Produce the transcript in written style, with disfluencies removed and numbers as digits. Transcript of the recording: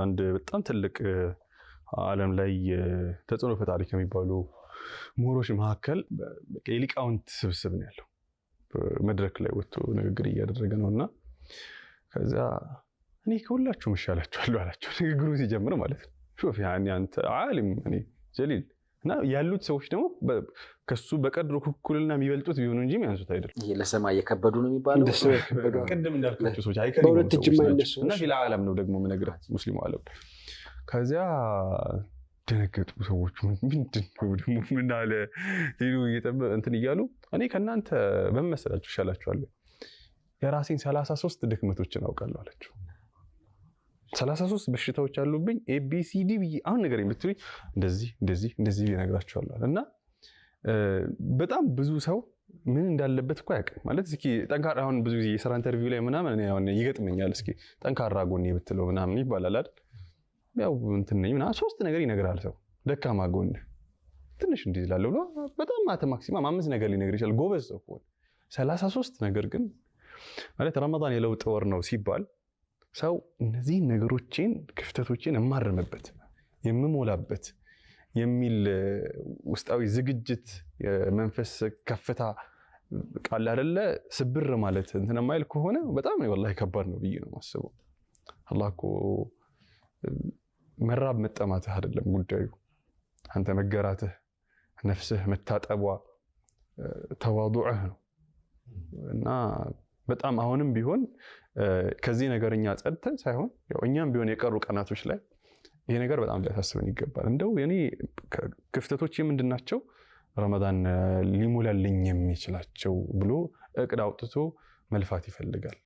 አንድ በጣም ትልቅ ዓለም ላይ ተጽዕኖ ፈጣሪ ከሚባሉ ምሁሮች መካከል የሊቃውንት ስብስብ ነው ያለው። መድረክ ላይ ወጥቶ ንግግር እያደረገ ነውና ከዛ እኔ ከሁላችሁም እሻላችኋለሁ አላቸው። ንግግሩ ሲጀምር ማለት ነው። ሹፍ ያኒ አንተ ዓሊም እኔ ጀሊል እና ያሉት ሰዎች ደግሞ ከሱ በቀድሩ ኩኩልና የሚበልጡት ቢሆኑ እንጂ የሚያንሱት አይደለም። ይሄ ለሰማይ የከበዱ ነው የሚባለው። እንደሱ የከበዱ ቅድም እንዳልኳቸው ሰዎች አይከብዱ እና ሌላ ዓለም ነው ደግሞ የምነግርህ ሙስሊሙ ዓለም። ከዚያ ደነገጡ ሰዎች። ምንድነው ደግሞ ምን አለ ሄዱ እንትን እያሉ እኔ ከእናንተ በመሰላችሁ እሻላችኋለሁ የራሴን 33 ድክመቶችን አውቃለሁ አላቸው። 33 በሽታዎች አሉብኝ ኤቢሲዲ ብዬ አሁን ነገር የምትሉኝ እንደዚህ እነግራችኋለሁ እና በጣም ብዙ ሰው ምን እንዳለበት እኮ ያውቃል ማለት እስኪ ጠንካራ አሁን ብዙ ጊዜ የሥራ ኢንተርቪው ላይ ምናምን እኔ አሁን ይገጥመኛል እስኪ ጠንካራ ጎኔ ብትለው ምናምን ይባላል አይደል ያው እንትን ነኝ ምናምን 3 ነገር ይነግራል ሰው ደካማ ጎን ትንሽ እንዲህ ይላል ብሎ በጣም ማክሲማም 5 ነገር ሊነግር ይችላል ጎበዝ ሰው ከሆነ 33 ነገር ግን ማለት ረመዳን የለውጥ ወር ነው ሲባል ሰው እነዚህ ነገሮችን ክፍተቶችን የማርምበት የምሞላበት የሚል ውስጣዊ ዝግጅት የመንፈስ ከፍታ ቃል አይደለ ስብር ማለት እንትን ማይል ከሆነ በጣም ነው والله ከባድ ነው ብዬ ነው ማስበው። አላህ እኮ መራብ መጠማትህ አይደለም ጉዳዩ አንተ መገራትህ ነፍስህ መታጠቧ ተዋዱዕህ ነው እና በጣም አሁንም ቢሆን ከዚህ ነገርኛ ጸድተን ሳይሆን ያው እኛም ቢሆን የቀሩ ቀናቶች ላይ ይሄ ነገር በጣም ሊያሳስበን ይገባል። እንደው የኔ ክፍተቶች ምንድናቸው ረመዳን ሊሞላልኝ የሚችላቸው ብሎ እቅድ አውጥቶ መልፋት ይፈልጋል።